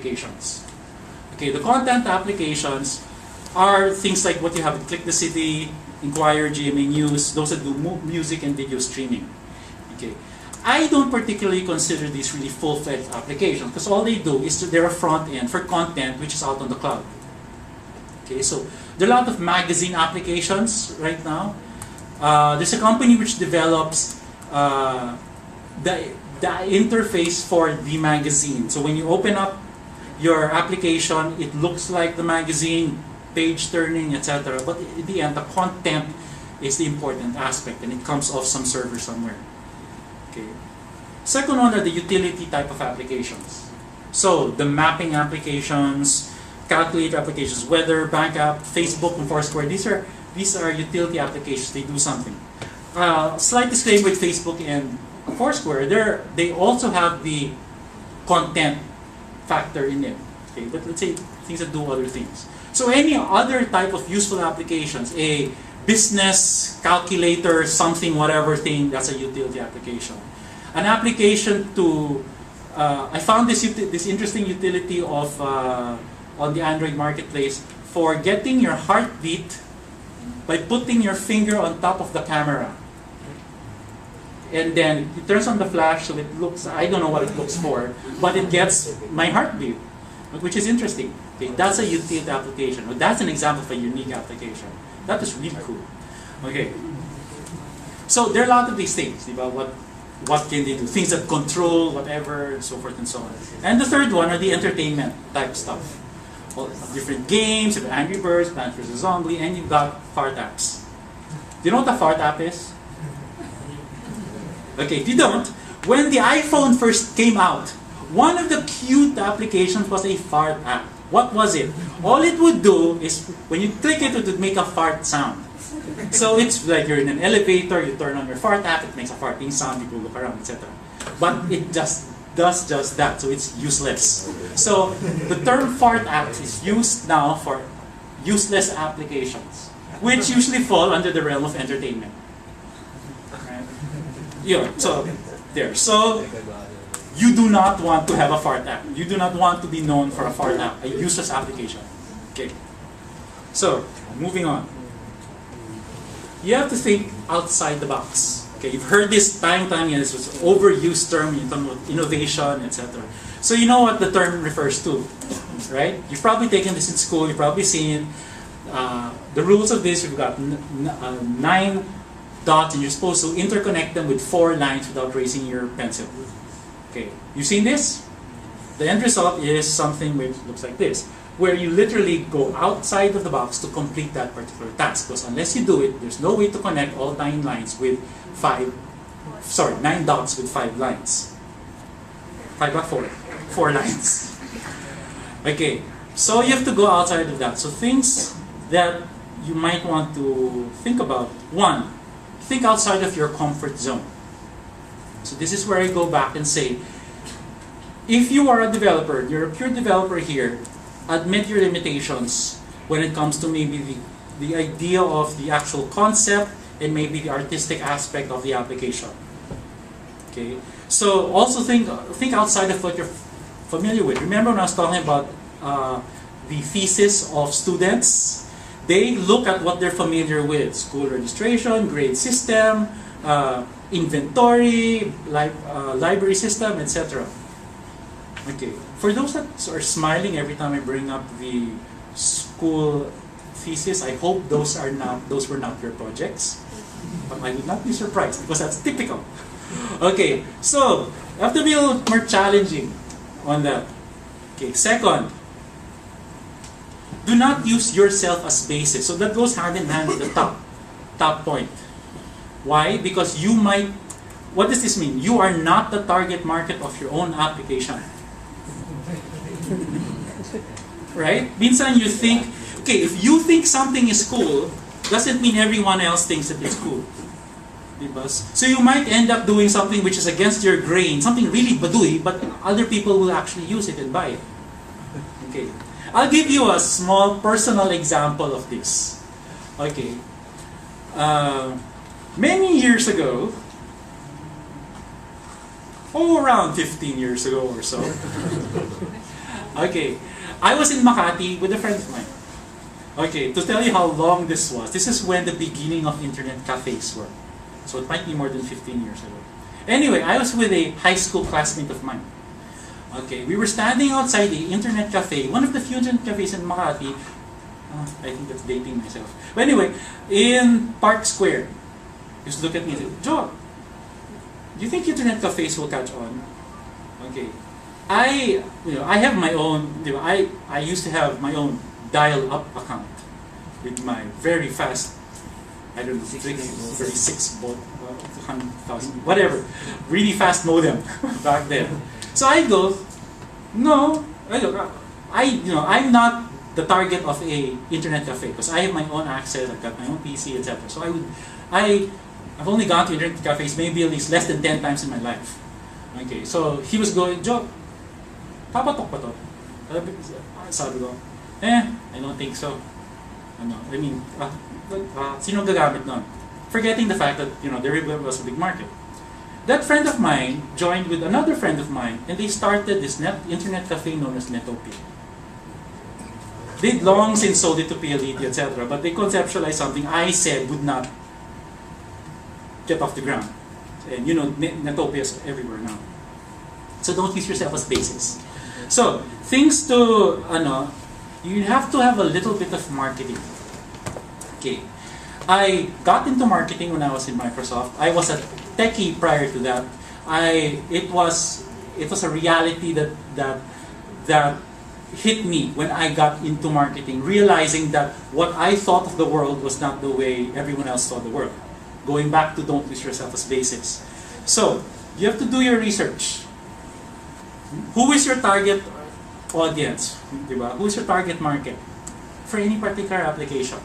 applications. Okay, the content applications are things like what you have at Click the City, Inquirer, GMA News, those that do music and video streaming. Okay, I don't particularly consider these really full-fledged applications because all they do is they're a front end for content which is out on the cloud. Okay, so there are a lot of magazine applications right now. There's a company which develops the interface for the magazine. So when you open up your application, it looks like the magazine, page turning, etc. But in the end, the content is the important aspect, and it comes off some server somewhere. Okay. Second one are the utility type of applications. So the mapping applications, calculator applications, weather, bank app, Facebook, and Foursquare. These are utility applications. They do something. Slight disclaimer with Facebook and Foursquare. They also have the content factor in it. Okay, but let's say things that do other things. So any other type of useful applications, a business calculator, something, whatever thing, that's a utility application. An application to, I found this interesting utility of on the Android marketplace for getting your heartbeat by putting your finger on top of the camera. And then it turns on the flash, so it looks, I don't know what it looks for, but it gets my heartbeat, which is interesting. Okay, that's a utility application. Well, that's an example of a unique application. That is really cool. Okay. So there are a lot of these things about what can they do? Things that control whatever, and so forth and so on. And the third one are the entertainment type stuff. Well, different games, you have Angry Birds, Plants vs. Zombies, and you've got fart apps. Do you know what a fart app is? Okay, if you don't, when the iPhone first came out, one of the cute applications was a fart app. What was it? All it would do is, when you click it, it would make a fart sound. So it's like you're in an elevator, you turn on your fart app, it makes a farting sound, you go look around, etc. But it just does just that, so it's useless. So the term fart app is used now for useless applications, which usually fall under the realm of entertainment. Right? Yeah, so there. So you do not want to have a fart app. You do not want to be known for a fart app, a useless application. Okay. So, moving on. You have to think outside the box. Okay, you've heard this time and again. This was an overused term in terms of innovation, etc. So you know what the term refers to, right? You've probably taken this in school. You've probably seen the rules of this. You've got 9 dots, and you're supposed to interconnect them with 4 lines without raising your pencil. Okay, you've seen this? The end result is something which looks like this, where you literally go outside of the box to complete that particular task. Because unless you do it, there's no way to connect all 9 lines with 9 dots with 5 lines. 5 or 4? 4 lines. Okay, so you have to go outside of that. So things that you might want to think about. 1, think outside of your comfort zone. So this is where I go back and say, if you are a developer, you're a pure developer here, admit your limitations when it comes to maybe the idea of the actual concept and maybe the artistic aspect of the application. Okay, so also think outside of what you're familiar with. Remember when I was talking about the thesis of students? They look at what they're familiar with: school registration, grade system, inventory, library system, etc. Okay, for those that are smiling every time I bring up the school thesis, I hope those were not your projects. But I would not be surprised because that's typical. Okay, so you have to be a little more challenging on that. Okay, second, do not use yourself as basis. So that goes hand in hand with the top point. Why? Because you might, what does this mean? You are not the target market of your own application. Right? Minsan you think, okay, if you think something is cool, doesn't mean everyone else thinks that it's cool. So you might end up doing something which is against your grain, something really badui, but other people will actually use it and buy it. Okay. I'll give you a small personal example of this. Okay. Many years ago, around 15 years ago or so, Okay, I was in Makati with a friend of mine. Okay, to tell you how long this is when the beginning of internet cafes were. So it might be more than 15 years ago. Anyway, I was with a high school classmate of mine. Okay, we were standing outside the internet cafe, one of the few internet cafes in Makati. I think that's dating myself. But anyway, in Park Square, he used to look at me and say, "Joe, do you think internet cafes will catch on?" Okay, I have my own. I used to have my own dial-up account with my very fast. I don't know, 36 baud, 100,000, whatever, really fast modem back then. So I go, no, I'm not the target of a internet cafe because I have my own access. I've got my own PC, etc. So I've only gone to internet cafes maybe at least less than 10 times in my life. Okay, so he was going, "Joe, papatok pa to?" Sabi ko, I don't think so. Sino gagamit nun? Forgetting the fact that, there was a big market. That friend of mine joined with another friend of mine, and they started this internet cafe known as Netopia. They'd long since sold it to PLDT, etc., but they conceptualized something I said would not get off the ground. And Netopia is everywhere now. So don't use yourself as basis. So, things to, you have to have a little bit of marketing. Okay. I got into marketing when I was in Microsoft. I was a techie prior to that. It was a reality that hit me when I got into marketing, realizing that what I thought of the world was not the way everyone else saw the world. Going back to don't use yourself as basis. So, you have to do your research. Who is your target audience? Diba? Who is your target market for any particular application?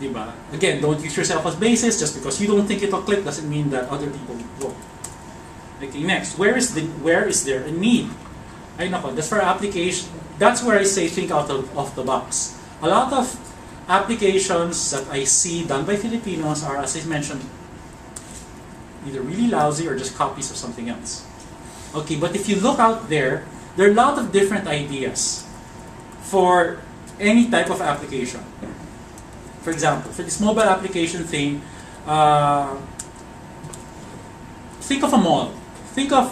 Diba? Again, don't use yourself as basis. Just because you don't think it'll click doesn't mean that other people won't. Okay, next, where is there a need? Ay nako, that's for application. That's where I say think out of the box. A lot of applications that I see done by Filipinos are, as I mentioned, either really lousy or just copies of something else. Okay, but if you look out there are a lot of different ideas for any type of application. For example, for this mobile application thing, think of a mall. Think of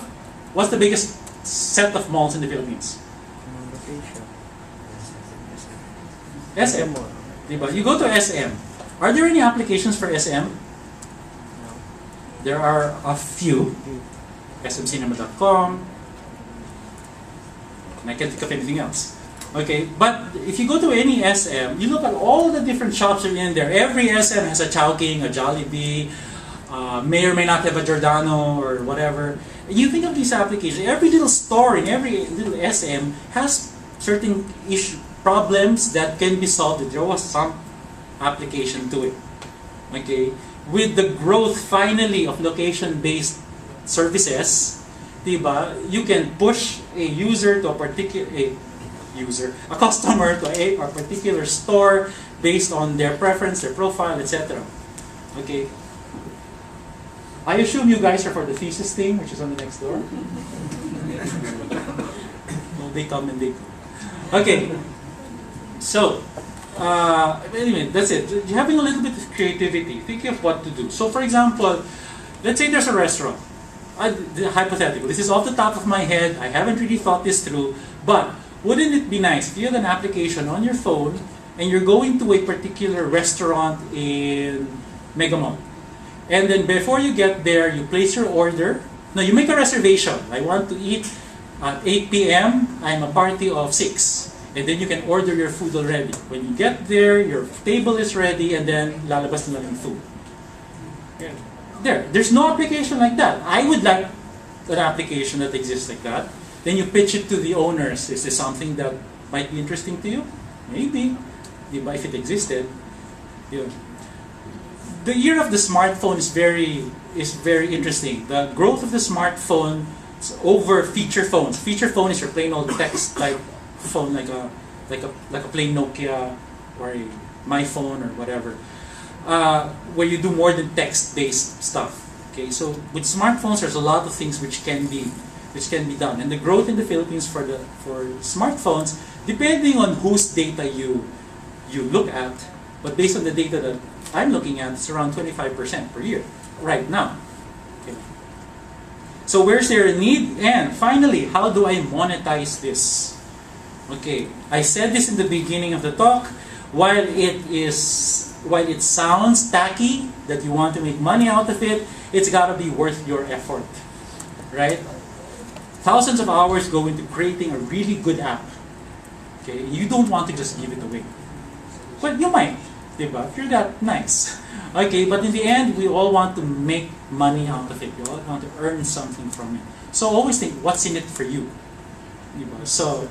what's the biggest set of malls in the Philippines? SM. Diba? You go to SM. Are there any applications for SM? There are a few. smcinema.com. And I can't think of anything else. Okay, but if you go to any SM, you look at all the different shops that are in there. Every SM has a Chowking, a Jollibee, may or may not have a Giordano or whatever. You think of these applications, every little store in every little SM has certain problems that can be solved if there was some application to it. Okay, with the growth finally of location-based services, diba, you can push a user to a customer to a particular store based on their preference, their profile, etc. Okay. I assume you guys are for the thesis thing, which is on the next door. Well, they come and they go. Okay. So, anyway, that's it. You're having a little bit of creativity. Think of what to do. So, for example, let's say there's a restaurant. Hypothetical. This is off the top of my head. I haven't really thought this through, but wouldn't it be nice if you had an application on your phone and you're going to a particular restaurant in Mega Mall, and then before you get there, you place your order. No, you make a reservation. I want to eat at 8 p.m. I'm a party of 6. And then you can order your food already. When you get there, your table is ready, and then lalabas na lang yung food. There's no application like that. I would like an application that exists like that. Then you pitch it to the owners. Is this something that might be interesting to you? Maybe. If it existed. The year of the smartphone is very interesting. The growth of the smartphone over feature phones. Feature phone is your plain old text type phone, like a plain Nokia or a My Phone or whatever, where you do more than text-based stuff. Okay, so with smartphones, there's a lot of things which can be which can be done. And the growth in the Philippines for smartphones, depending on whose data you look at, but based on the data that I'm looking at, it's around 25% per year right now. Okay. So where's there a need? And finally, how do I monetize this? Okay, I said this in the beginning of the talk. While it sounds tacky that you want to make money out of it, it's got to be worth your effort, right? Thousands of hours go into creating a really good app. Okay, you don't want to just give it away. But you might, diba? If you're that nice. Okay, but in the end, we all want to make money out of it. We all want to earn something from it. So always think, what's in it for you? Diba? So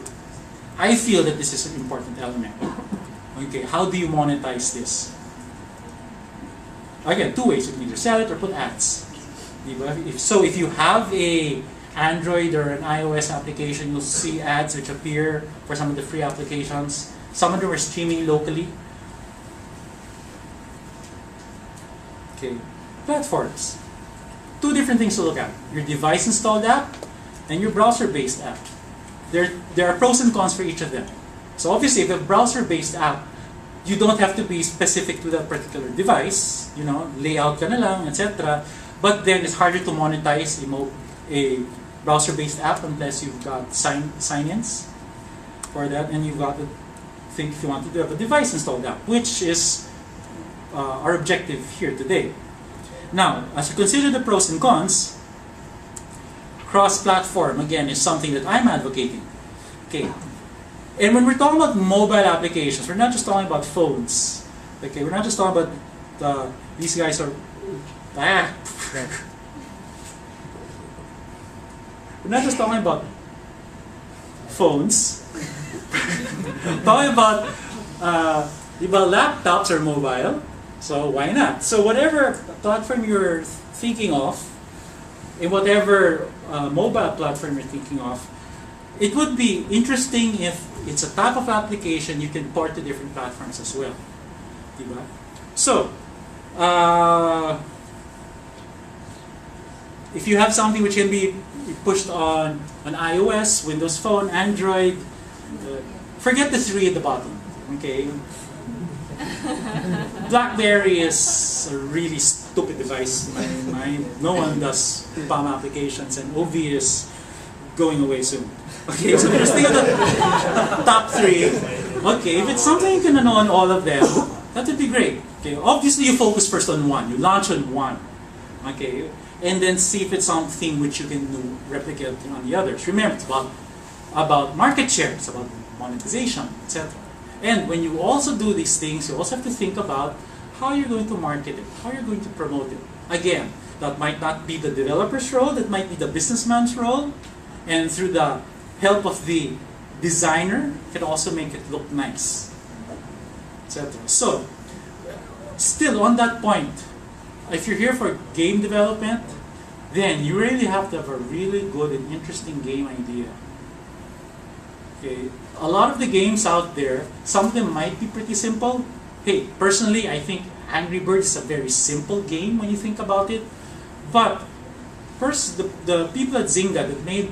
I feel that this is an important element. Okay, how do you monetize this? Again, two ways. You can either sell it or put ads. Diba? If you have a Android or an iOS application, you'll see ads which appear for some of the free applications. Some of them are streaming locally. Okay, platforms. Two different things to look at. Your device-installed app and your browser-based app. There are pros and cons for each of them. So obviously, if you have a browser-based app, you don't have to be specific to that particular device. You know, layout ka na lang, etc. But then it's harder to monetize a browser-based app unless you've got sign-ins for that, and you've got to think if you want to have a device-installed app, which is our objective here today. Now, as you consider the pros and cons, cross-platform, again, is something that I'm advocating. Okay. And when we're talking about mobile applications, we're not just talking about phones. Okay, we're not just talking about these guys are... We're not just talking about phones. Talking about laptops or mobile. So why not? So whatever platform you're thinking of, in whatever mobile platform you're thinking of, it would be interesting if it's a type of application you can port to different platforms as well. Diba? So, if you have something which can be pushed on an iOS, Windows Phone, Android, forget the three at the bottom. Okay? BlackBerry is a really stupid device. No one does PAM applications, and OV is going away soon. Okay, so just think of the top three. Okay, if it's something you can know on all of them, that would be great. Okay, obviously you focus first on one. You launch on one. Okay, and then see if it's something which you can replicate on the others. Remember, it's about market share, it's about monetization, etc. And when you also do these things, you also have to think about how you're going to market it, how you're going to promote it. Again, that might not be the developer's role, that might be the businessman's role, and through the help of the designer, can also make it look nice, etc. So, still on that point, if you're here for game development, then you really have to have a really good and interesting game idea. Okay, a lot of the games out there, some of them might be pretty simple. Hey, personally, I think Angry Birds is a very simple game when you think about it. But first, the people at Zynga that made,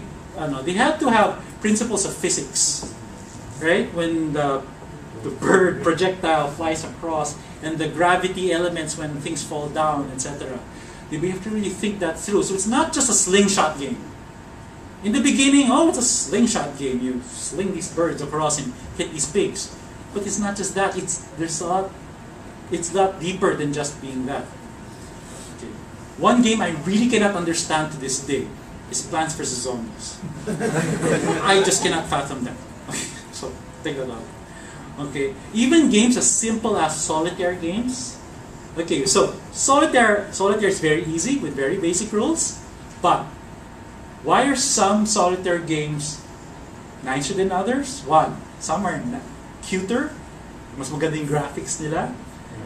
they had to have principles of physics, right? When the bird projectile flies across, and the gravity elements when things fall down, etc. We have to really think that through. So it's not just a slingshot game. In the beginning, it's a slingshot game. You sling these birds across and hit these pigs. But it's not just that. It's a lot deeper than just being that. Okay. One game I really cannot understand to this day is Plants vs. Zombies. I just cannot fathom that. So think about it. Okay, even games as simple as solitaire games. Okay, so solitaire is very easy with very basic rules. But why are some solitaire games nicer than others? One, some are cuter, mas maganda yung graphics nila,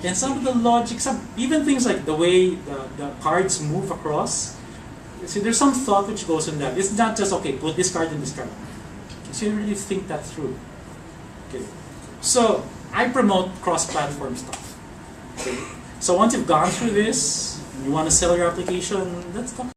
and some of the logic, even things like the way the cards move across. See, there's some thought which goes in that. It's not just okay, put this card in this card. So you really think that through. Okay. So, I promote cross-platform stuff. Okay. So once you've gone through this, and you want to sell your application, let's talk.